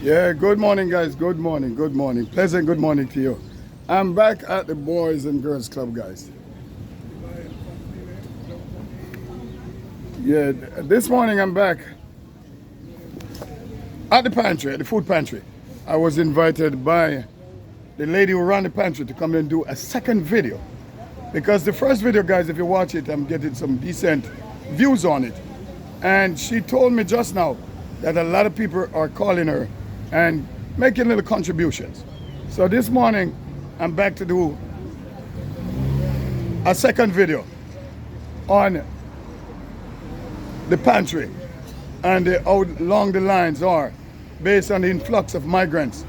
Yeah, good morning, guys. Good morning, good morning. Pleasant good morning to you. I'm back at the Boys and Girls Club, guys. Yeah, this morning I'm back at the pantry, at the food pantry. I was invited by the lady who ran the pantry to come and do a second video. Because the first video, guys, if you watch it, I'm getting some decent views on it. And she told me just now that a lot of people are calling her and making little contributions. So this morning, I'm back to do a second video on the pantry and how long the lines are based on the influx of migrants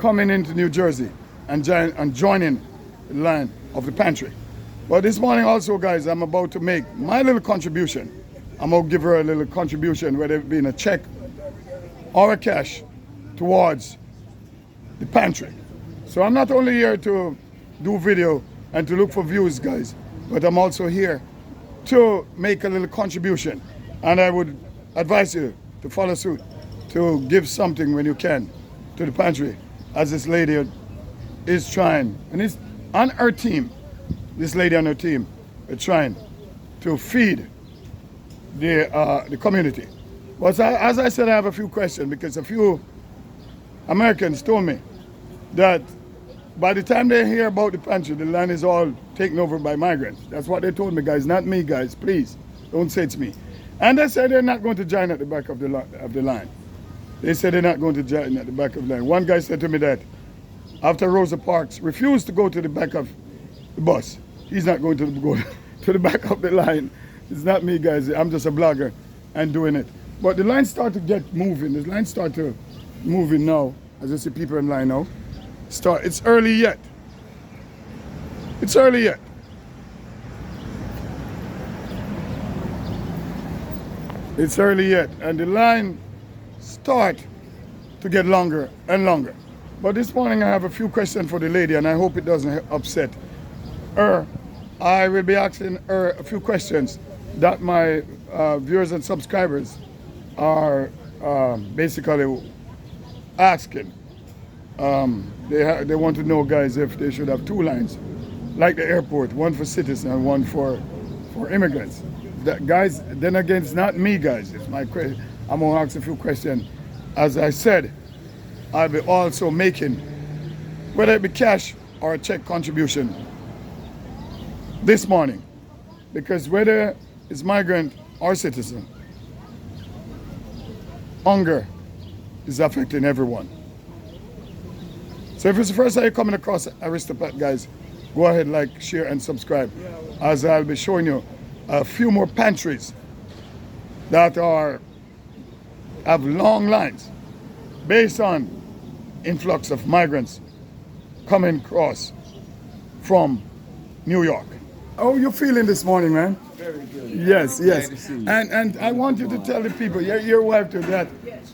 coming into New Jersey and joining the line of the pantry. But this morning also, guys, I'm about to make my little contribution. I'm going to give her a little contribution, whether it be in a check or a cash, towards the pantry. So I'm not only here to do video and to look for views, guys, but I'm also here to make a little contribution. And I would advise you to follow suit, to give something when you can to the pantry, as this lady is trying, and it's on her team, this lady on her team is trying to feed the community. But as I said, I have a few questions, because a few Americans told me that by the time they hear about the pantry, the land is all taken over by migrants. That's what they told me, guys, not me, guys. Please, don't say it's me. And they said they're not going to join at the back of the line. They said they're not going to join at the back of the line. One guy said to me that after Rosa Parks refused to go to the back of the bus, he's not going to go to the back of the line. It's not me, guys. I'm just a blogger and doing it. But the lines start to get moving. The lines start to moving now. As you see people in line now. It's early yet. It's early yet. It's early yet. And the line start to get longer and longer. But this morning I have a few questions for the lady, and I hope it doesn't upset her. I will be asking her a few questions that my viewers and subscribers are basically asking. They want to know, guys, if they should have two lines, like the airport, one for citizens and one for immigrants. Guys, then again, it's not me, guys. It's my question. I'm going to ask a few questions. As I said, I'll be also making, whether it be cash or a check contribution this morning, because whether it's migrant or citizen, hunger is affecting everyone. So if it's the first time you're coming across Aristocrat, guys, go ahead, like, share, and subscribe, as I'll be showing you a few more pantries that have long lines based on influx of migrants coming across from New York. How you feeling this morning, man? Very good. Yes, yes. Glad to see you. And I want you to tell the people, your wife too, that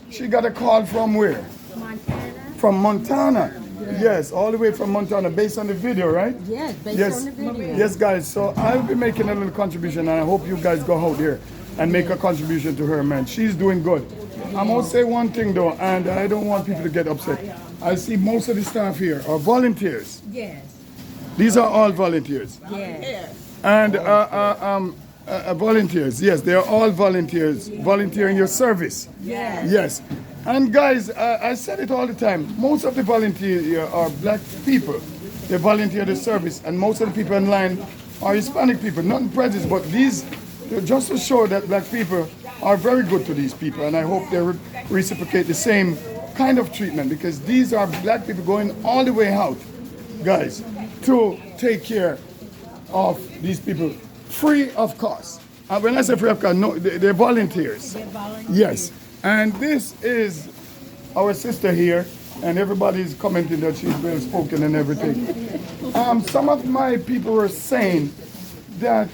she got a call from where? Montana? From Montana. Yes, all the way from Montana, based on the video, right? Yes, based on the video. Yes, guys. So I'll be making a little contribution, and I hope you guys go out there and make a contribution to her, man. She's doing good. I'm gonna say one thing though, and I don't want people to get upset. I see most of the staff here are volunteers. Yes, These are all volunteers. yes. And volunteers, yes, they are all volunteers, volunteering your service. Yes. Yes. And guys, I said it all the time, most of the volunteers here are black people. They volunteer the service, and most of the people in line are Hispanic people, not prejudice, but these, just to show that black people are very good to these people, and I hope they reciprocate the same kind of treatment, because these are black people going all the way out, guys, to take care of these people free of cost. And when I say free of cost, no, they're volunteers. They're volunteers. Yes. And this is our sister here, and everybody's commenting that she's well spoken and everything. Some of my people were saying that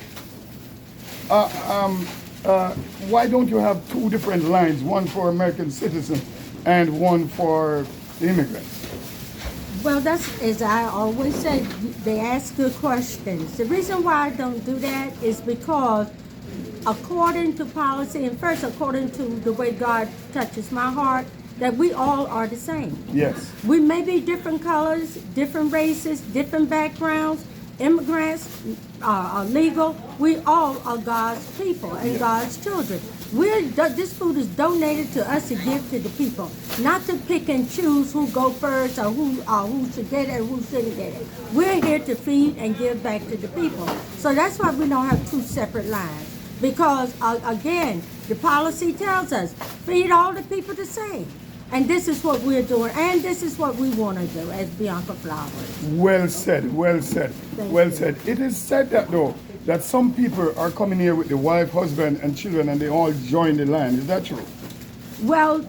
why don't you have two different lines, one for American citizens and one for the immigrants? Well, that's, as I always say, they ask good questions. The reason why I don't do that is because according to policy, and first according to the way God touches my heart, that we all are the same. Yes. We may be different colors, different races, different backgrounds, immigrants, illegal. We all are God's people and God's children. This food is donated to us to give to the people, not to pick and choose who go first or who should get it and who shouldn't get it. We're here to feed and give back to the people. So that's why we don't have two separate lines. Because again, the policy tells us, feed all the people the same. And this is what we're doing, and this is what we want to do as Bianca Flowers. Well said, well said, well said. It is said that though, that some people are coming here with the wife, husband, and children, and they all join the line. Is that true? Well,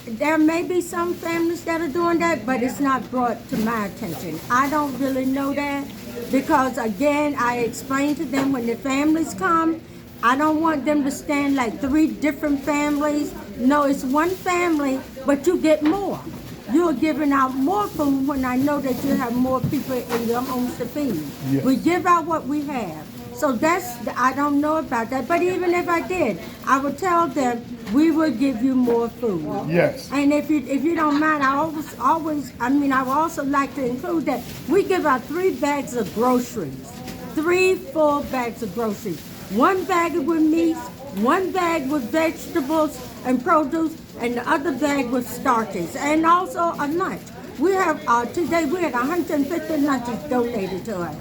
there may be some families that are doing that, but it's not brought to my attention. I don't really know that because, again, I explained to them when the families come, I don't want them to stand like three different families. No, it's one family, but you get more. You're giving out more food when I know that you have more people in your homes to feed. Yes. We give out what we have. So I don't know about that. But even if I did, I would tell them we will give you more food. Yes. And if you don't mind, I would also like to include that we give out 3 bags of groceries. 3 full bags of groceries. 1 bag with meat, 1 bag with vegetables and produce, and the other bag with starches, and also a lunch. We have today we had 150 lunches donated to us.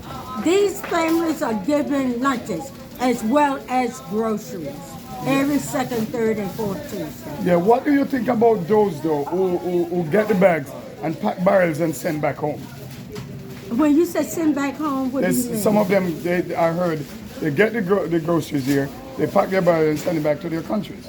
These families are given lunches as well as groceries every second, third, and fourth Tuesday. Yeah, what do you think about those though who get the bags and pack barrels and send back home? When you said send back home, what do you mean? Some of them, I heard, they get the groceries here, they pack their barrels and send it back to their countries.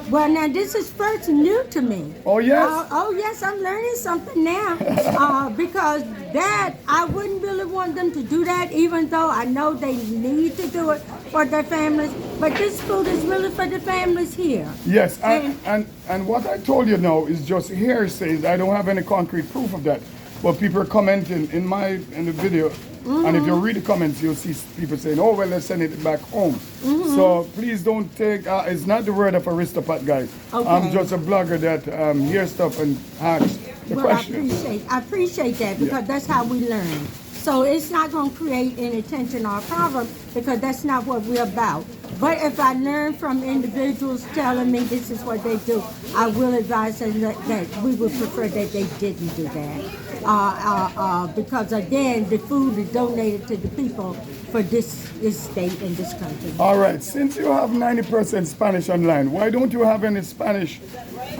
Well, now this is first new to me. Oh, yes? Yes, I'm learning something now. Because that, I wouldn't really want them to do that, even though I know they need to do it for their families. But this food is really for the families here. Yes, and what I told you now is just hearsay. I don't have any concrete proof of that. But people are commenting in the video. And if you read the comments, you'll see people saying, oh, well, let's send it back home. So please don't take, it's not the word of aristocrat, guys. Okay. I'm just a blogger that hears stuff and asks the questions. I appreciate that because that's how we learn. So it's not going to create any tension or problem because that's not what we're about. But if I learn from individuals telling me this is what they do, I will advise them that we would prefer that they didn't do that. Because again, the food is donated to the people for this state and this country. All right, since you have 90% Spanish online, why don't you have any Spanish?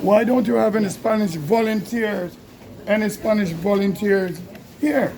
Why don't you have any Spanish volunteers? Any Spanish volunteers here?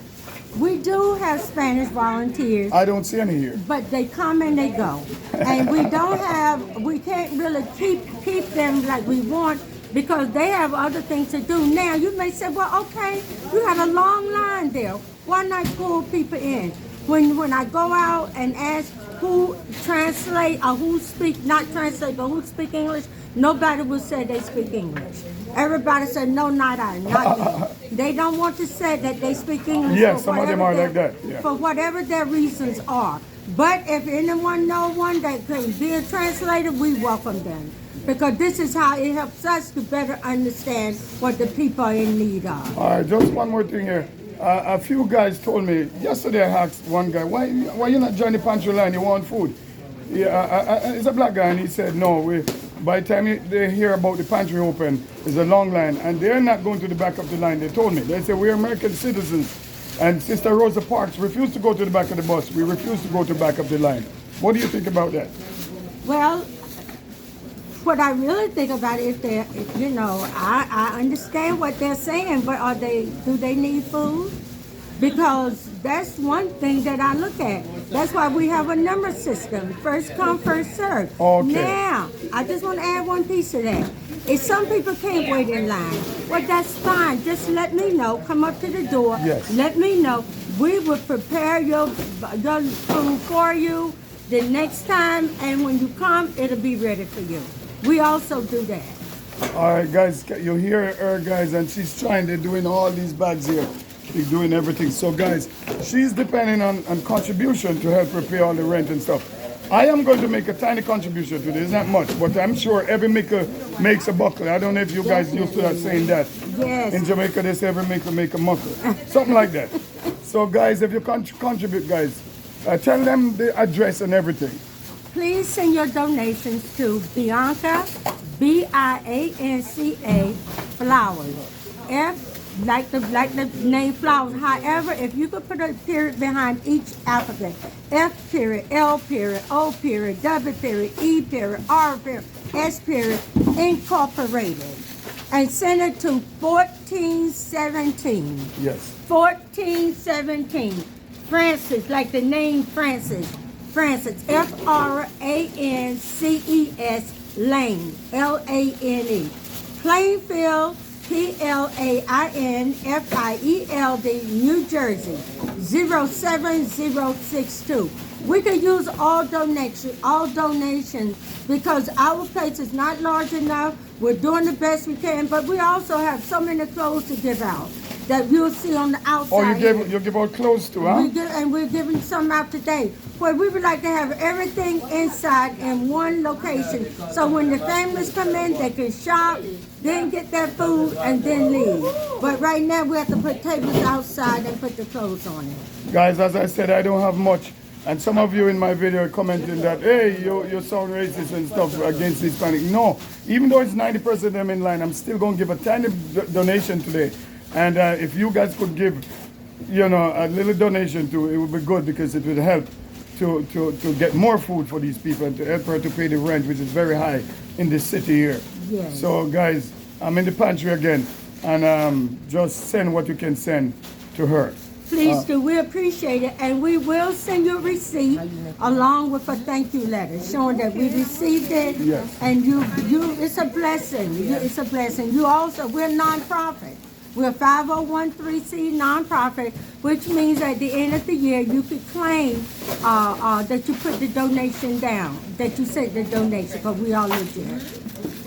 We do have Spanish volunteers. I don't see any here. But they come and they go. And we can't really keep them like we want because they have other things to do. Now, you may say, well, okay, you have a long line there. Why not pull people in? When I go out and ask who translate or who speak, not translate, but who speak English, nobody will say they speak English. Everybody said, no, not I, not me. They don't want to say that they speak English. Yes, some of them are like that. Yeah. For whatever their reasons are. But if anyone know one that can be a translator, we welcome them. Because this is how it helps us to better understand what the people are in need of. All right, just one more thing here. A few guys told me, yesterday I asked one guy, why you not join the pantry line, you want food? Yeah, it's a black guy and he said, no, by the time they hear about the pantry open, there's a long line and they're not going to the back of the line, they told me. They said, we're American citizens and Sister Rosa Parks refused to go to the back of the bus. We refuse to go to the back of the line. What do you think about that? Well, what I really think about it, I understand what they're saying, but do they need food? Because that's one thing that I look at. That's why we have a number system. First come, first serve. Okay. Now, I just want to add one piece of that. If some people can't wait in line, well, that's fine. Just let me know. Come up to the door. Yes. Let me know. We will prepare your food for you the next time, and when you come, it'll be ready for you. We also do that. All right, guys, you hear her, guys, and she's they're doing all these bags here. She's doing everything. So, guys, she's depending on contribution to help her pay all the rent and stuff. I am going to make a tiny contribution to this, not much, but I'm sure every maker makes a buckle. I don't know if you guys used to saying that. Yes. In Jamaica, they say every maker make a buckle. Something like that. So guys, if you contribute, guys, tell them the address and everything. Please send your donations to Bianca, Bianca Flowers. Like the name Flowers. However, if you could put a period behind each alphabet, F period, L period, O period, W period, E period, R period, S period, Incorporated, and send it to 1417. Yes. 1417. Francis, like the name Francis. Francis, Frances, Lane, Lane. Plainfield, Plainfield, New Jersey, 07062. We can use all donations because our place is not large enough. We're doing the best we can, but we also have so many clothes to give out that you'll see on the outside. Oh, you give out clothes too, huh? We're giving some out today. Where we would like to have everything inside in one location. So when the families come in, they can shop, then get their food, and then leave. But right now, we have to put tables outside and put the clothes on it. Guys, as I said, I don't have much. And some of you in my video are commenting that, hey, you sound racist and stuff against Hispanic. No, even though it's 90% of them in line, I'm still going to give a tiny donation today. And if you guys could give, a little donation to it would be good because it would help to get more food for these people and to help her to pay the rent, which is very high in this city here. Yes. So guys, I'm in the pantry again, and just send what you can send to her. Please do. We appreciate it, and we will send you a receipt along with a thank you letter showing that we received it. Yes. And it's a blessing. It's a blessing. We're nonprofit. We're a 501(c)(3) nonprofit, which means at the end of the year you could claim that you put the donation down, that you sent the donation, because we all live here.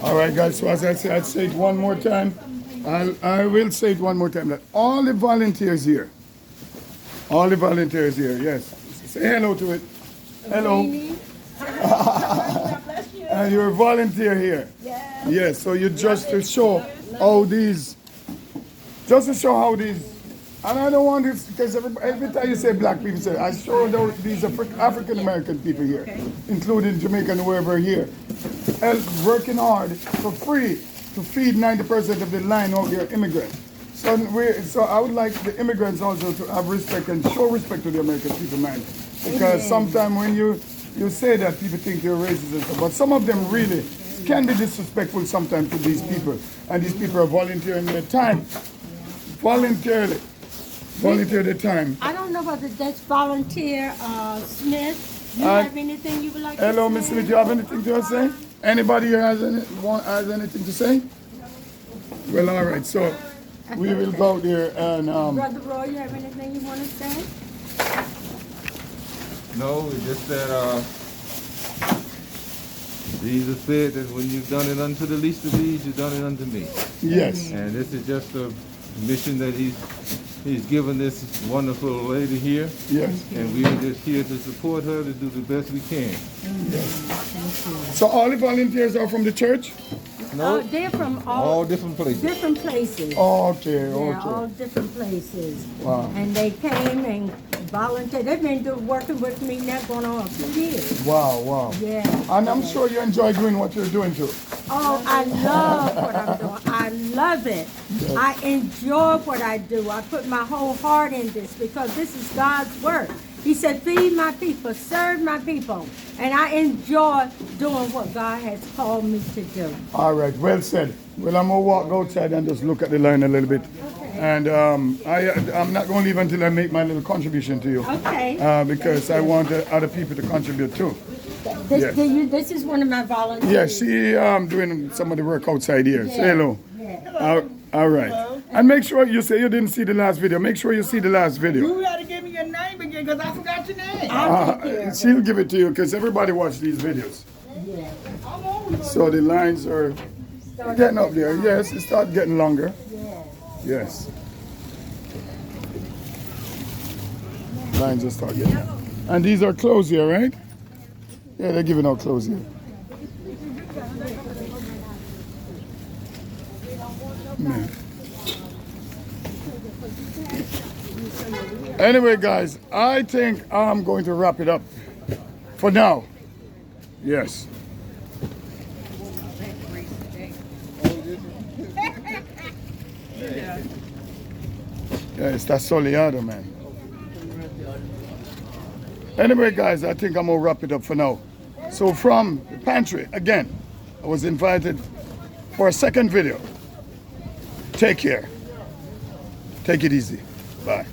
All right, guys. So as I said, I'll say it one more time. I will say it one more time that all the volunteers here, yes. Say hello to it. Hello. And you're a volunteer here. Yes. So you just to show how these. Just to show how these, and I don't want this because every time you say black people, say I show these African American people here, including Jamaican wherever here, working hard for free to feed 90% of the line out here immigrants. So I would like the immigrants also to have respect and show respect to the American people, man. Because sometimes when you say that, people think you're racist and stuff, but some of them really can be disrespectful sometimes to these people, and these people are volunteering their time. Volunteer the time. I don't know whether that's volunteer, Smith. You have anything you would like to say? Hello, Miss Smith. You have anything to say? Anybody here has anything to say? Well, all right. So we will go there and. Brother Roy, you have anything you want to say? No, it's just that Jesus said that when you've done it unto the least of these, you've done it unto me. Yes. And this is just a mission that he's given this wonderful lady here. Yes. And we're just here to support her to do the best we can. Yes. So all the volunteers are from the church? No, they're from all different places. Different places. Oh, okay, Yeah, okay. all different places. Wow. And they came and volunteered. They've been working with me now going on 2 years. Wow, wow. Yeah. And I'm sure you enjoy doing what you're doing too. Oh, I love what I'm doing. I love it. Yes. I enjoy what I do. I put my whole heart in this because this is God's work. He said, feed my people, serve my people. And I enjoy doing what God has called me to do. All right, well said. Well, I'm going to walk outside and just look at the line a little bit. Okay. And I'm not going to leave until I make my little contribution to you. Okay. Because I want other people to contribute too. This is one of my volunteers. Yeah, she doing some of the work outside here. Yeah. Say hello. Yeah. All right. Hello. And make sure you say you didn't see the last video. Make sure you see the last video. You got to give me your name again because I forgot your name. She'll give it to you because everybody watch these videos. Yeah. So the lines are getting up there. Yes, it starts getting longer. Yeah. Yes. Lines will start getting up. And these are closed here, right? Yeah, they're giving out clothes here. Man. Anyway, guys, I think I'm going to wrap it up for now. Yes. Yeah, it's that soleado, man. Anyway, guys, I think I'm going to wrap it up for now. So from the pantry, again, I was invited for a second video. Take care. Take it easy. Bye.